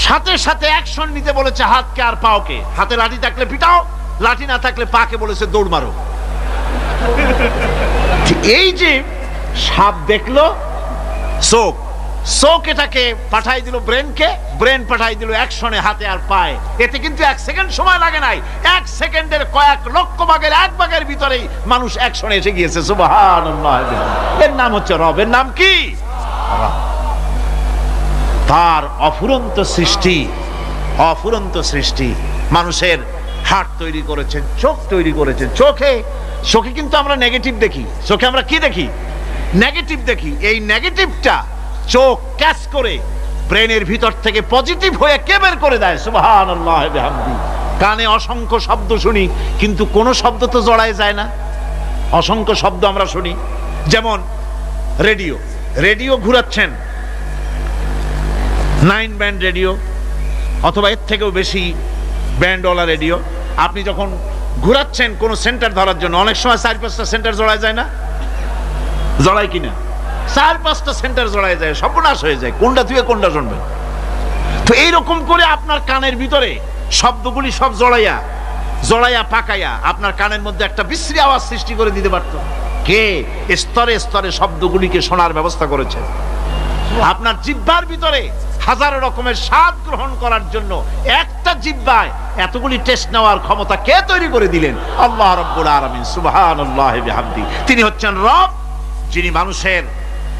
সাথে সাথে অ্যাকশন নিতে বলেছে হাতকে আর পাওকে। হাতে লাঠি থাকলে পিটাও, লাঠি না থাকলে পাকে বলেছে দৌড় মারো। এই যে সাপ দেখলো, চোখ এটাকে পাঠাই দিল ব্রেনকে, ব্রেন পাঠাই দিল অ্যাকশনে হাতে আর পায়ে। এতে কিন্তু 1 সেকেন্ড সময় লাগে নাই, 1 সেকেন্ডের কয়েক লক্ষ ভাগের 1 ভাগের ভিতরেই মানুষ অ্যাকশনে এসে গিয়েছে। সুবহানাল্লাহ। এর নাম হচ্ছে রব। এর নাম কি? তার অফুরন্ত সৃষ্টি, অফুরন্ত সৃষ্টি। মানুষের হার্ট তৈরি করেছেন, চোখ তৈরি করেছেন। চোখে কিন্তু আমরা নেগেটিভ দেখি, চোখে আমরা কি দেখি? নেগেটিভ দেখি। এই নেগেটিভটা চোখ ক্যাচ করে ব্রেনের ভিতর থেকে পজিটিভ হয়ে কে বের করে দেয়? সুবহানাল্লাহ বিহামদি। কানে অসংখ্য শব্দ শুনি, কিন্তু কোন শব্দ তো জড়ায় যায় না। অসংখ্য শব্দ আমরা শুনি, যেমন রেডিও ঘুরাচ্ছেন, 9 ব্যান্ড রেডিও অথবা এর থেকেও বেশি ব্যান্ডওয়ালা রেডিও। আপনি যখন ঘুরাচ্ছেন কোন সেন্টার ধরার জন্য, অনেক সময় 4-5টা সেন্টার জড়ায় যায় না? জড়ায় কিনা? 4-5টা সেন্টার জড়ায় যায়, সর্বনাশ হয়ে যায়, কোনটা থেকে কোনটা শুনবেন। তো এইরকম করে আপনার কানের ভিতরে শব্দগুলি সব জড়াইয়া পাকাইয়া আপনার কানের মধ্যে একটা বিশ্রী আওয়াজ সৃষ্টি করে দিতে পারত। কে? স্তরে স্তরে শব্দগুলিকে শোনার ব্যবস্থা করেছে। আপনার জিহ্বার ভিতরে হাজারো রকমের স্বাদ গ্রহণ করার জন্য একটা জিহ্বায় এতগুলি টেস্ট নেওয়ার ক্ষমতা কে তৈরি করে দিলেন? আল্লাহ রাব্বুল আলামিন। সুবহানাল্লাহ বিহামদি। তিনি হচ্ছেন রব, যিনি মানুষের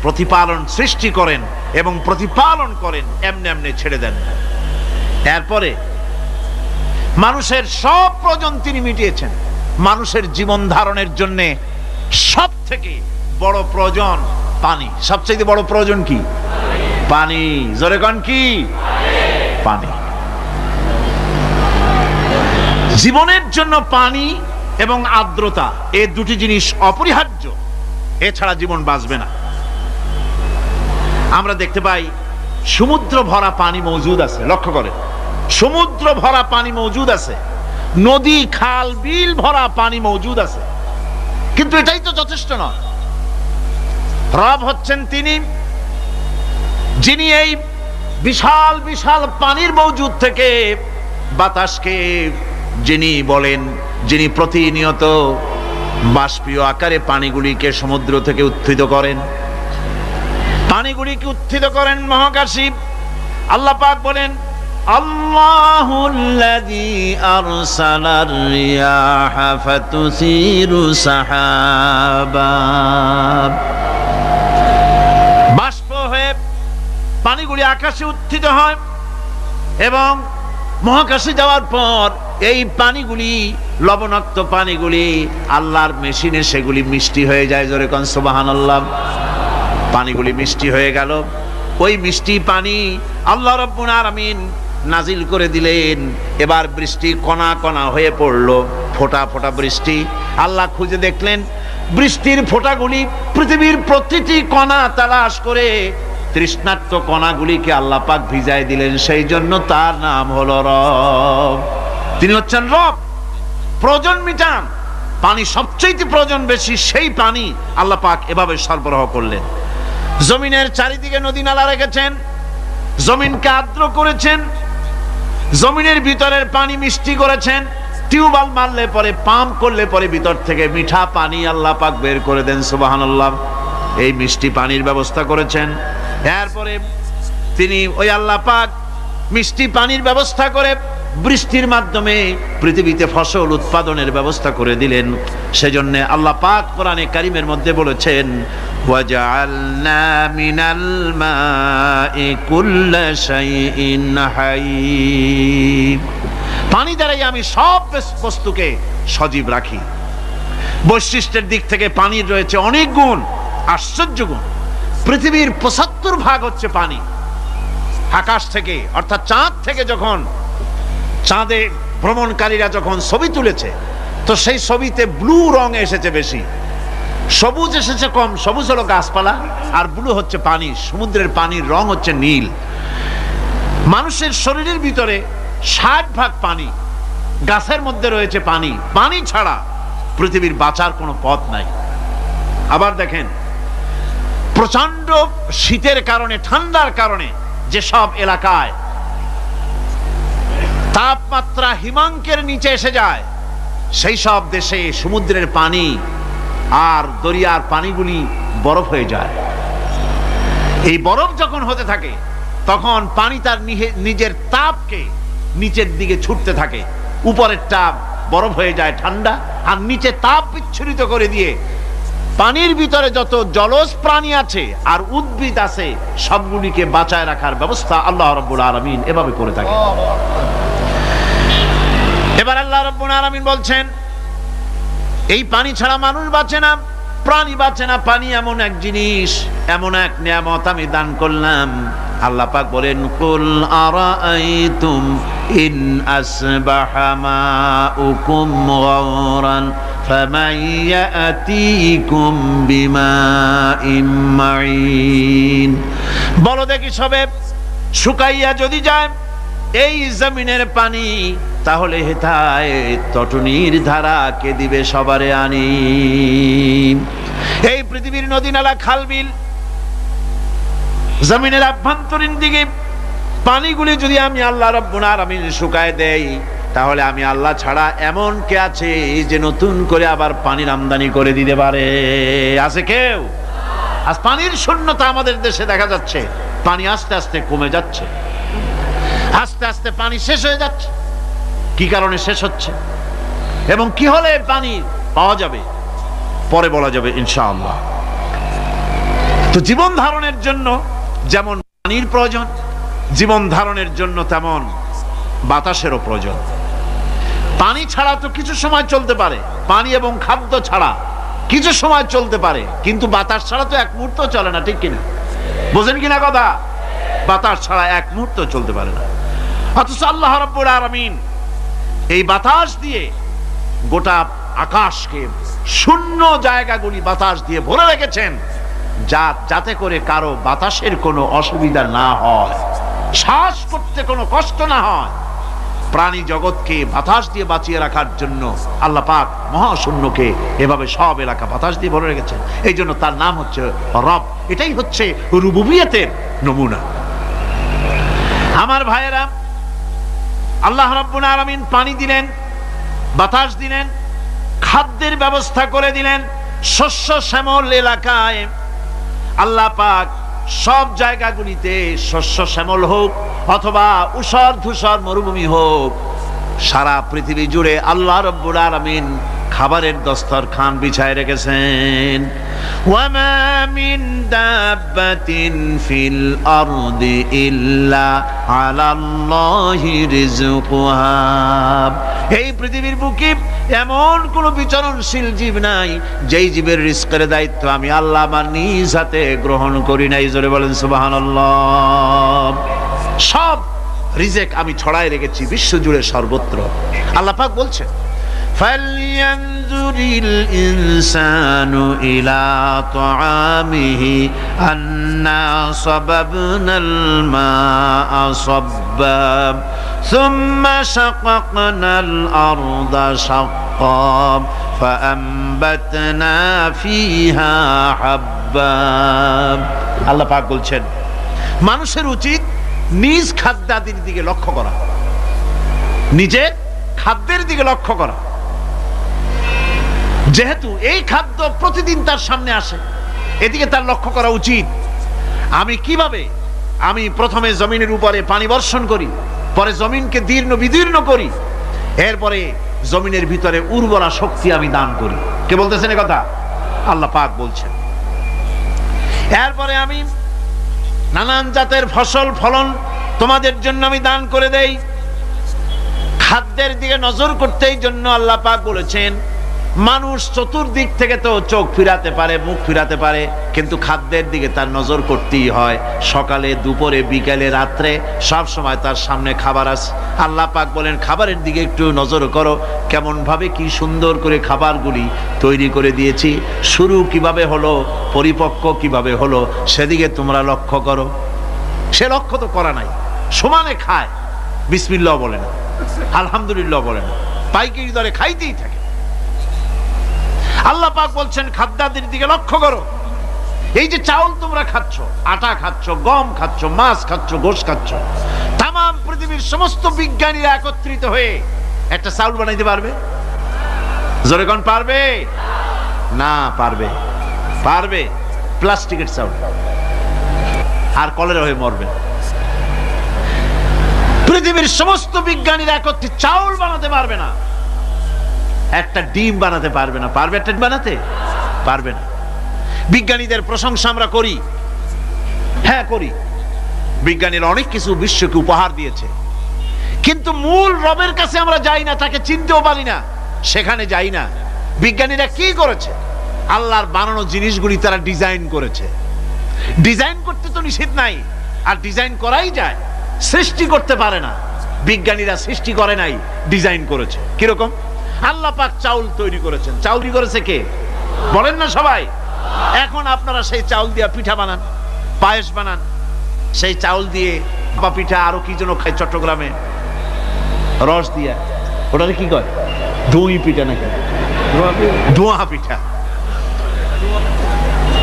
প্রতিপালন সৃষ্টি করেন এবং প্রতিপালন করেন, এমনি এমনি ছেড়ে দেন। এরপরে মানুষের সব প্রয়োজন তিনি মিটিয়েছেন। মানুষের জীবন ধারণের জন্য সব থেকে বড় প্রয়োজন পানি। সবচেয়ে বড় প্রয়োজন কি? পানি। জোরে কোন কি? পানি। জীবনের জন্য পানি এবং আর্দ্রতা, এই দুটি জিনিস অপরিহার্য, এছাড়া জীবন বাঁচবে না। আমরা দেখতে পাই সমুদ্র ভরা পানি মজুদ আছে। লক্ষ্য করে, সমুদ্র ভরা পানি মজুদ আছে, নদী খাল বিল ভরা পানি মজুদ আছে, কিন্তু এটাই তো যথেষ্ট নয়। রব হচ্ছেন তিনি যিনি এই বিশাল বিশাল পানির মজুদ থেকে বাতাসকে যিনি বলেন, যিনি প্রতিনিয়ত বাষ্পীয় আকারে পানিগুলিকে সমুদ্র থেকে উত্থিত করেন, পানিগুলিকে উত্থিত করেন মহাকাশী। আল্লাহ পাক বলেন আল্লাহুল্লাযী আরসালার রিয়াহা ফাতুসিরু সাহাবা, বাষ্প হয়ে পানিগুলি আকাশে উত্থিত হয় এবং মহাকাশে যাওয়ার পর এই পানিগুলি, লবণাক্ত পানিগুলি আল্লাহর মেশিনে সেগুলি মিষ্টি হয়ে যায়। জোরে কোন সুবহানাল্লাহ। পানিগুলি মিষ্টি হয়ে গেল। ওই মিষ্টি পানি আল্লাহ রাব্বুল আলামিন নাজিল করে দিলেন। এবার বৃষ্টি কণা কণা হয়ে পড়লো, ফোঁটা ফোঁটা বৃষ্টি। আল্লাহ খুঁজে দেখলেন বৃষ্টির ফোঁটাগুলি পৃথিবীর প্রতিটি কণা তালাশ করে তৃষ্ণার্ত কণাগুলিকে আল্লাহ পাক ভিজায় দিলেন। সেই জন্য তার নাম হলো রব। তিনি হচ্ছেন রব, প্রয়োজন মিটান। পানি সবচেয়ে প্রয়োজন বেশি, সেই পানি আল্লাহ পাক এভাবে সরবরাহ করলেন। জমিনের চারিদিকে নদী নালা রেখেছেন, জমিনকে আর্দ্র করেছেন, জমিনের ভিতরের পানি মিষ্টি করেছেন। টিউবওয়েল মারলে পরে, পাম্প করলে পরে ভিতর থেকে মিঠা পানি আল্লাহ পাক বের করে দেন। সুবহানাল্লাহ। এই মিষ্টি পানির ব্যবস্থা করেছেন। এরপরে তিনি ওই আল্লাহ পাক মিষ্টি পানির ব্যবস্থা করে বৃষ্টির মাধ্যমে পৃথিবীতে ফসল উৎপাদনের ব্যবস্থা করে দিলেন। সেজন্য আল্লাহ পাক কোরআনে কারীমের মধ্যে বলেছেন, ওয়াজআলনা মিনাল মাই কুল্লা শাইইন হাই। পানি দ্বারাই আমি সব বস্তুকে সজীব রাখি। বৈশিষ্ট্যের দিক থেকে পানির রয়েছে অনেক গুণ, আশ্চর্য গুণ। পৃথিবীর ৭৫% হচ্ছে পানি। আকাশ থেকে অর্থাৎ চাঁদ থেকে যখন চাঁদে ভ্রমণকারীরা যখন ছবি তুলেছে, তো সেই ছবিতে ব্লু রং এসেছে বেশি, সবুজ এসেছে কম। সবুজ হলো গাছপালা, আর ব্লু হচ্ছে পানি। সমুদ্রের পানির রং হচ্ছে নীল। মানুষের শরীরের ভিতরে ৬০% পানি, গাছের মধ্যে রয়েছে পানি। পানি ছাড়া পৃথিবীর বাঁচার কোনো পথ নাই। আবার দেখেন, প্রচন্ড শীতের কারণে, ঠান্ডার কারণে যেসব এলাকায় তাপমাত্রা হিমাঙ্কের নিচে এসে যায়, সেই সব দেশে সমুদ্রের পানি আর দরিয়ার পানিগুলি বরফ হয়ে যায়। এই বরফ যখন হতে থাকে, তখন পানি তার নিজের তাপকে নিচের দিকে ছুটতে থাকে। উপরের তাপ বরফ হয়ে যায় ঠান্ডা, আর নিচে তাপ বিচ্ছুরিত করে দিয়ে পানির ভিতরে যত জলজ প্রাণী আছে আর উদ্ভিদ আছে, সবগুলিকে বাঁচায় রাখার ব্যবস্থা আল্লাহ রাব্বুল আলামিন এভাবে করে থাকে। এবার আল্লাহ রাব্বুল আলামিন বলছেন, এই পানি ছাড়া মানুষ বাঁচে না, প্রাণী বাঁচে না। পানি এমন এক জিনিস, এমন এক নিয়ামত আমি দান করলাম। আল্লাহ পাক বলেন, কুল আরাআইতুম ইন আসবাহা মাউকুম গাওরান ফামান ইয়াতিকুম বিমাইন মাইন। বলো দেখি, সবে শুকাইয়া যদি যায় এই জমিনের পানি, তাহলে হেথায় তটনির ধারা কে দিবে সবারে আনি। এই পৃথিবীর নদী নালা, খাল বিল, জমিনের আভ্যন্তরীণ দিকে পানিগুলি যদি আমি আল্লাহ রাব্বুল আলামিন শুকায় দেই, তাহলে আমি আল্লাহ ছাড়া এমন কে আছে যে নতুন করে আবার পানির আমদানি করে দিতে পারে? আছে কেউ? আজ পানির শূন্যতা আমাদের দেশে দেখা যাচ্ছে। পানি আস্তে আস্তে কমে যাচ্ছে, আস্তে আস্তে পানি শেষ হয়ে যাচ্ছে। কি কারণে শেষ হচ্ছে এবং কি হলে পানি পাওয়া যাবে পরে বলা যাবে ইনশাআল্লাহ। তো জীবন ধারণের জন্য যেমন পানির প্রয়োজন, জীবন ধারণের জন্য তেমন বাতাসেরও প্রয়োজন। পানি ছাড়া তো কিছু সময় চলতে পারে, পানি এবং খাদ্য ছাড়া কিছু সময় চলতে পারে, কিন্তু বাতাস ছাড়া তো এক মুহূর্ত চলে না, ঠিক কিনা? বোঝেন কিনা কথা? বাতাস ছাড়া এক মুহূর্ত চলতে পারে না। অথচ আল্লাহ রাব্বুল আলামিন এই বাতাস দিয়ে গোটা আকাশকে, শূন্য জায়গাগুলি বাতাস দিয়ে ভরে রেখেছেন, যাতে করে কারো বাতাসের কোনো অসুবিধা না হয়, শ্বাস করতে কোনো কষ্ট না হয়। প্রাণী জগৎকে বাতাস দিয়ে বাঁচিয়ে রাখার জন্য আল্লাহ পাক মহাশূন্যকে এভাবে সব এলাকা বাতাস দিয়ে ভরে রেখেছেন। এই জন্য তার নাম হচ্ছে রব। এটাই হচ্ছে রুবুবিয়তের নমুনা। আমার ভাইয়েরা, আল্লাহ রাব্বুল আলামিন পানি দিলেন, বাতাস দিলেন, খাদ্যের ব্যবস্থা করে দিলেন। শস্য শ্যামল এলাকায় আল্লাহ পাক সব জায়গাগুলিতে শস্য শ্যামল হোক অথবা ঊষর ধূসর মরুভূমি হোক, সারা পৃথিবী জুড়ে আল্লাহ রাব্বুল আলামিন খাবারের দস্তরখান বিছায় রেখেছেন। ওয়ামা মিন দাব্বাতিন ফিল আরদি ইল্লা আলাল্লাহি রিজকুহা। এই পৃথিবীর বুকে এমন কোন বিচরণশীল জীব নাই যেই জীবের রিজকের দায়িত্ব আমি আল্লাহ আমার নিজ হাতে গ্রহণ করি নাই। জোরে বলেন সুবহানাল্লাহ। সব রিজেক আমি ছড়ায় রেখেছি বিশ্ব জুড়ে সর্বত্র। আল্লাহ পাক বলছেন فَلْيَنْظُرِ الْإِنسَانُ إِلَى طَعَامِهِ أَنَّا صَبَبْنَا الْمَاءَ صَبًّا ثُمَّ شَقَقْنَا الْأَرْضَ شَقًّا فَأَنبَتْنَا فِيهَا حَبًّا। আল্লাহ পাক বলছেন মানুষের উচিত নিজ খাদ্যাদির দিকে লক্ষ্য করা, নিজের খাদ্যের দিকে লক্ষ্য করা। যেহেতু এই খাদ্য প্রতিদিন তার সামনে আসে, এদিকে তার লক্ষ্য করা উচিত। আমি প্রথমে জমিনের উপরে পানি বর্ষণ করি, পরে জমিনকে দীর্ণ বিদীর্ণ করি, এরপরে জমিনের ভিতরে উর্বরা শক্তি আমি দান করি। কে বলতেছেন এই কথা? আল্লাহ পাক বলছেন। এরপরে আমি নানান জাতের ফসল ফলন তোমাদের জন্য আমি দান করে দেই। খাদ্যের দিকে নজর করতেই জন্য আল্লাহ পাক বলেছেন মানুষ চতুর্দিক থেকে তো চোখ ফিরাতে পারে, মুখ ফিরাতে পারে, কিন্তু খাদ্যের দিকে তার নজর করতেই হয়। সকালে, দুপুরে, বিকেলে, রাত্রে সব সময় তার সামনে খাবার আছে। আল্লাহ পাক বলেন খাবারের দিকে একটু নজর করো, কেমন ভাবে কি সুন্দর করে খাবারগুলি তৈরি করে দিয়েছি, শুরু কিভাবে হলো, পরিপক্ক কিভাবে হলো, সেদিকে তোমরা লক্ষ্য করো। সে লক্ষ্য তো করা নাই, সমানে খায়, বিসমিল্লাহ বলে না, আলহামদুলিল্লাহ বলে না, পাইকারি দরে খাইতেই থাকে। আল্লাহ পাক বলছেন খাদ্যাদির দিকে লক্ষ্য করো। এই যে চাউল তোমরা খাচ্ছ, আটা খাচ্ছ, গম খাচ্ছ, মাছ খাচ্ছ, গোশ খাচ্ছ, তামাম পৃথিবীর সমস্ত বিজ্ঞানীরা একত্রিত হয়ে একটা চাউল বানাইতে পারবে? জোরে কোন পারবে? না পারবে। পারবে প্লাস্টিকের চাউল, আর কলেরা হয়ে মরবে। পৃথিবীর সমস্ত বিজ্ঞানীরা একত্রিত চাউল বানাতে পারবে না, একটা ডিম বানাতে পারবে না। পারবে একটা বানাতে? পারবে না। বিজ্ঞানীদের প্রশংসা আমরা করি, হ্যাঁ করি, বিজ্ঞানীরা অনেক কিছু বিশ্বকে উপহার দিয়েছে, কিন্তু মূল রবের কাছে আমরা যাই না, তাকে চিনতেও পারি না, সেখানে যাই না। বিজ্ঞানীরা কি করেছে? আল্লাহর বানানো জিনিসগুলি তারা ডিজাইন করেছে। ডিজাইন করতে তো নিষেধ নাই, আর ডিজাইন করাই যায়, সৃষ্টি করতে পারে না। বিজ্ঞানীরা সৃষ্টি করে নাই, ডিজাইন করেছে। কিরকম? আল্লাহ পাক চাউল তৈরি করেছেন। চাউল তৈরি করেছে কে? বলেন না সবাই। এখন আপনারা সেই চাউল দিয়ে পিঠা বানান, পায়েস বানান, সেই চাউল দিয়ে ভাপা পিঠা, আরো কি যেন খায় চট্টগ্রামে রস দিয়া, ওটাকে কি কয়? দই পিঠা নাকি? ধোঁয়া পিঠা।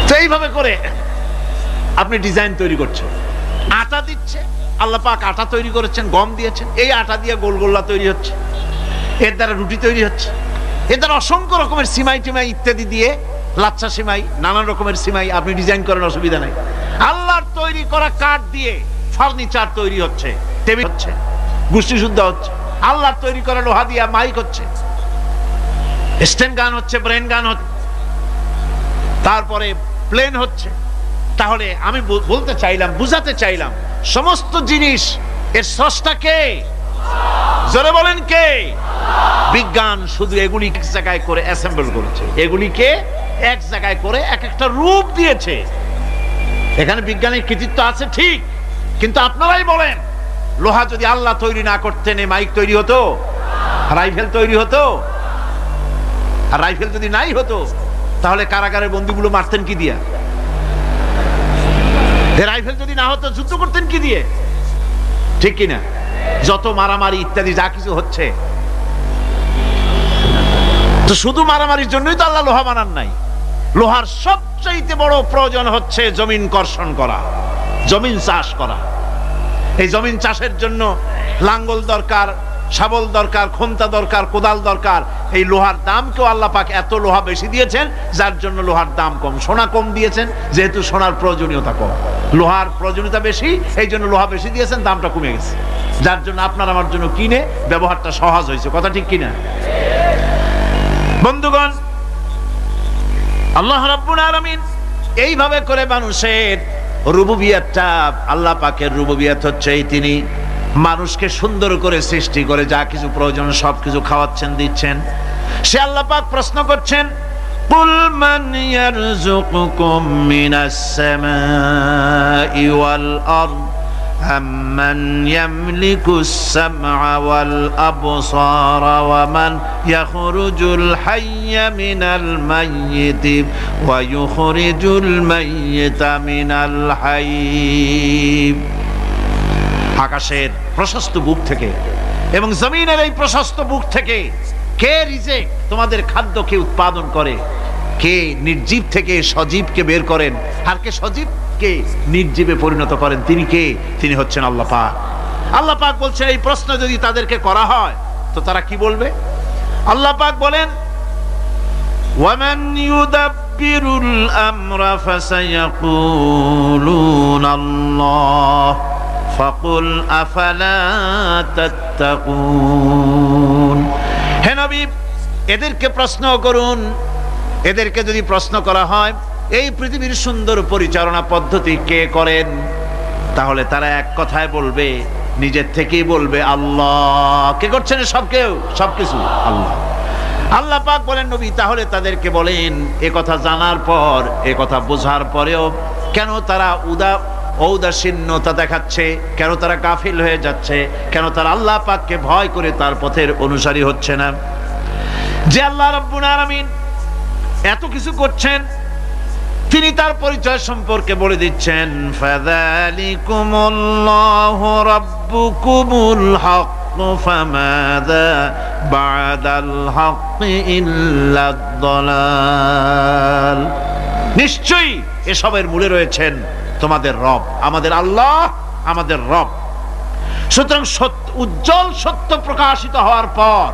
তো এইভাবে করে আপনি ডিজাইন তৈরি করছেন। আটা দিচ্ছে, আল্লাহ পাক আটা তৈরি করেছেন, গম দিয়েছেন, এই আটা দিয়ে গোলগোল্লা তৈরি হচ্ছে, এর দ্বারা রুটি তৈরি হচ্ছে, এর দ্বারা অসংখ্য রকমের সিমাই টিমাই ইত্যাদি দিয়ে, লাচ্ছা সিমাই, নানান রকমের সিমাই আপনি ডিজাইন করেন, অসুবিধা নাই। আল্লাহর তৈরি করা কাঠ দিয়ে ফার্নিচার তৈরি হচ্ছে, টেবিল হচ্ছে, গোষ্ঠী শুদ্ধ হচ্ছে। আল্লাহর তৈরি করা লোহা দিয়ে মাইক হচ্ছে, স্ট্যান্ড গান হচ্ছে, ব্রেন গান হচ্ছে, তারপরে প্লেন হচ্ছে। তাহলে আমি বলতে চাইলাম, বুঝাতে চাইলাম, সমস্ত জিনিস এর স্রষ্টা কে? জোরে বলেন কে? বিজ্ঞান শুধু এগুলি এক জায়গায় করে অ্যাসেম্বল করেছে, এগুলিকে এক জায়গায় করে এক একটা রূপ দিয়েছে। এখানে বিজ্ঞানের কৃতিত্ব আছে ঠিক, কিন্তু আপনারাই বলেন লোহা যদি আল্লাহ তৈরি না করতেন এই মাইক তৈরি হতো? রাইফেল তৈরি হতো? আর রাইফেল যদি নাই হতো তাহলে কারাগারের বন্দীগুলো মারতেন কি দিয়া? রাইফেল যদি না হতো যুদ্ধ করতেন কি দিয়ে? ঠিক কিনা? যত মারামারি ইত্যাদি যা কিছু হচ্ছে, তো শুধু মারামারির জন্যই তো আল্লাহ লোহা বানান নাই। লোহার সবচাইতে বড় প্রয়োজন হচ্ছে জমিন কর্ষণ করা, জমিন চাষ করা। এই জমিন চাষের জন্য লাঙ্গল দরকার, শাবল দরকার, খন্তা দরকার, কোদাল দরকার। এই লোহার দামকেও আল্লাহ পাক এত লোহা বেশি দিয়েছেন যার জন্য লোহার দাম কম। সোনা কম দিয়েছেন যেহেতু সোনার প্রয়োজনীয়তা কম, লোহার প্রয়োজনীয়তা বেশি, এই জন্য লোহা বেশি দিয়েছেন, দামটা কমে গেছে, যার জন্য আপনার আমার জন্য কিনে ব্যবহারটা সহজ হয়েছে। কথা ঠিক কিনা বন্ধুগণ? আল্লাহ রাব্বুল আলামিন এইভাবে করে মানুষের রুবুবিয়াতটা, আল্লাহ পাকের রুবুবিয়াত হচ্ছে তিনি মানুষকে সুন্দর করে সৃষ্টি করে যা কিছু প্রয়োজন সবকিছু খাওয়াচ্ছেন, দিচ্ছেন। সে আল্লাহ পাক প্রশ্ন করছেন, কুল মান ইয়ারযুকুকুম মিনাস সামাই ওয়াল আরদ أَمَّنْ يَمْلِكُ السَّمْعَ وَالْأَبْصَارَ وَمَنْ يَخْرُجُ الْحَيَّ مِنَ الْمَيِّتِ وَيُخْرِجُ الْمَيِّتَ مِنَ الْحَيِّ। আকাশের প্রশস্ত বুক থেকে এবং জমিনের এই প্রশস্ত বুক থেকে কে রিজেক, তোমাদের খাদ্যকে উৎপাদন করে, কে নির্জীব থেকে সজীবকে বের করেন, আর কে সজীবকে নির্জীবে পরিণত করেন, তিনি কে? তিনি হচ্ছেন আল্লাহ পাক। আল্লাহ পাক বলছেন এই প্রশ্ন যদি তাদেরকে করা হয় তো তারা কি বলবে? আল্লাহ পাক বলেন, ওয়ামান ইউদাব্বিরুল আমরা ফাসায়াকুলুনা আল্লাহ ফাকুল আফালা তাত্তাকুন। হে নবী, এদেরকে প্রশ্ন করুন, এদেরকে যদি প্রশ্ন করা হয় এই পৃথিবীর সুন্দর পরিচালনা পদ্ধতি কে করেন, তাহলে তারা এক কথায় বলবে, নিজের থেকেই বলবে আল্লাহ। কে করছেন সবকিছু? আল্লাহ। আল্লাহ পাক বলেন, নবী তাহলে তাদেরকে বলেন, এ কথা জানার পর, এ কথা বোঝার পরেও কেন তারা ঔদাসীন্যতা দেখাচ্ছে, কেন তারা গাফিল হয়ে যাচ্ছে, কেন তারা আল্লাহ পাককে ভয় করে তার পথের অনুসারী হচ্ছে না? যে আল্লাহ রাব্বুল আলামিন এত কিছু করছেন, তিনি তার পরিচয় সম্পর্কে বলে দিচ্ছেন, ফাযালিকুমুল্লাহু রাব্বুকুমুল হক ফামাযা বা'দাল হক ইল্লাদ দালাল। নিশ্চয়ই এসবের মূলে রয়েছেন তোমাদের রব, আমাদের আল্লাহ, আমাদের রব। সুতরাং উজ্জ্বল সত্য প্রকাশিত হওয়ার পর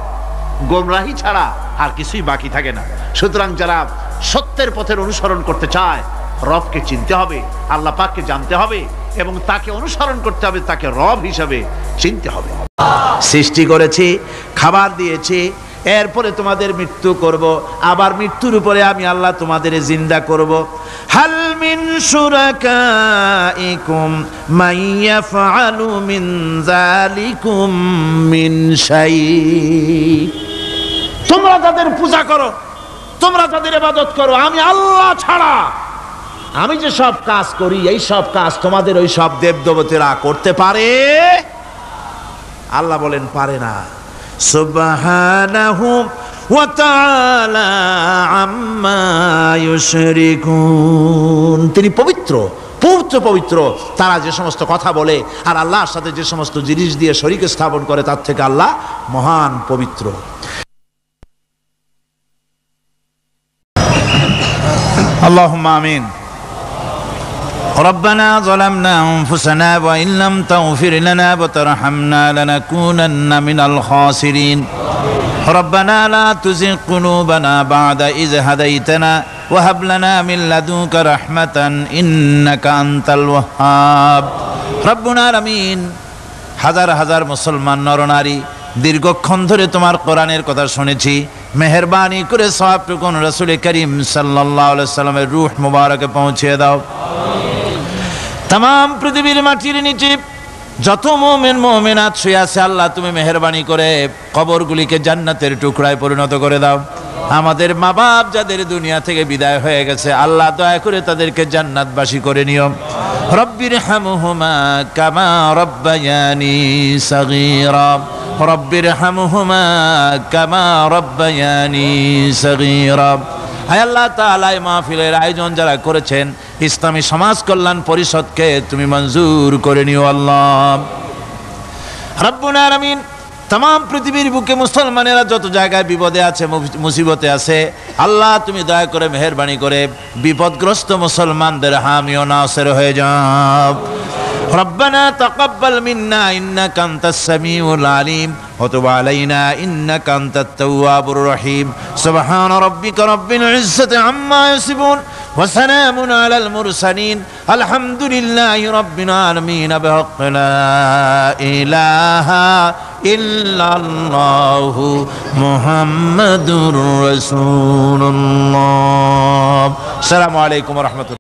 গোমরাহি ছাড়া আর কিছুই বাকি থাকে না। সুতরাং যারা সত্যের পথের অনুসরণ করতে চায়, রবকে চিনতে হবে, আল্লাহ পাককে জানতে হবে এবং তাকে অনুসরণ করতে হবে, তাকে রব হিসাবে চিনতে হবে। সৃষ্টি করেছি, খাবার দিয়েছি, এরপরে তোমাদের মৃত্যু করব, আবার মৃত্যুর উপরে আমি আল্লাহ তোমাদের জিন্দা করব। হাল মিন শুরাকাইকুম মাইয়াফআলু মিন যালিকুম মিন শাই। তোমরা তাদের পূজা করো, তোমরা তাদের ইবাদত করো, আমি আল্লাহ ছাড়া আমি যে সব কাজ করি এই সব কাজ তোমাদের ওই সব দেবদেবতারা করতে পারে? আল্লাহ বলেন পারে না। সুবহানাহু ওয়া তাআলা আম্মা ইউশরিকুন। তিনি পবিত্র, পবিত্র। তারা যে সমস্ত কথা বলে আর আল্লাহর সাথে যে সমস্ত জিনিস দিয়ে শরীক স্থাপন করে তার থেকে আল্লাহ মহান, পবিত্র। আল্লাহুম্মা আমিন। ربنا ظلمنا أنفسنا وإن لم تغفر لنا وترحمنا لنكونن من الخاسرين ربنا لا تزغ قلوبنا بعد إذ هديتنا وهب لنا من لدنك رحمة إنك أنت الوهاب ربنا العالمين। হাজার হাজার মুসলমান নরনারী দীর্ঘক্ষণ ধরে তোমার কোরআনের কথা শুনেছি, মেহেরবানি করে সওয়াবটুকু রাসূল করিম সাল্লাল্লাহু আলাইহি সাল্লামের রূহ মুবারকে পৌঁছে দাও। तमाम पृथिवीर माटिर नीचे যত মুমিন মুমিনাত শুয়ে আছে আল্লাহ তুমি মেহেরবানি করে কবরগুলিকে জান্নাতের টুকরায় পরিণত করে দাও। আমাদের মা বাপ যাদের দুনিয়া থেকে বিদায় হয়ে গেছে আল্লাহ দয়া করে তাদেরকে জান্নাতবাসী করে নিও। রব্বিরহামহুমা কামা রব্বায়ানি সগীরা রব্বিরহামহুমা কামা রব্বায়ানি সগীরা। হায় আল্লাহ তাআলা এই মাহফিলের আয়োজন যারা করেছেন ইসলামী সমাজ কল্যাণ পরিষদকে তুমি মঞ্জুর করে নিও আল্লাহ রাব্বুল আলামিন। तमाम পৃথিবীর বুকে মুসলমানেরা যত জায়গায় বিপদে আছে মুসিবতে আছে আল্লাহ তুমি দয়া করে মেহেরবানি করে বিপদগ্রস্ত মুসলমানদের হামি ও নাসির হয়ে যাও। ربنا تقبل منا إنك أنت السميع العليم وتب علينا إنك أنت التواب الرحيم سبحان ربك رب العزة عما يصفون وسلام على المرسلين الحمد لله رب العالمين بحق لا إله إلا الله محمد رسول الله السلام عليكم ورحمة الله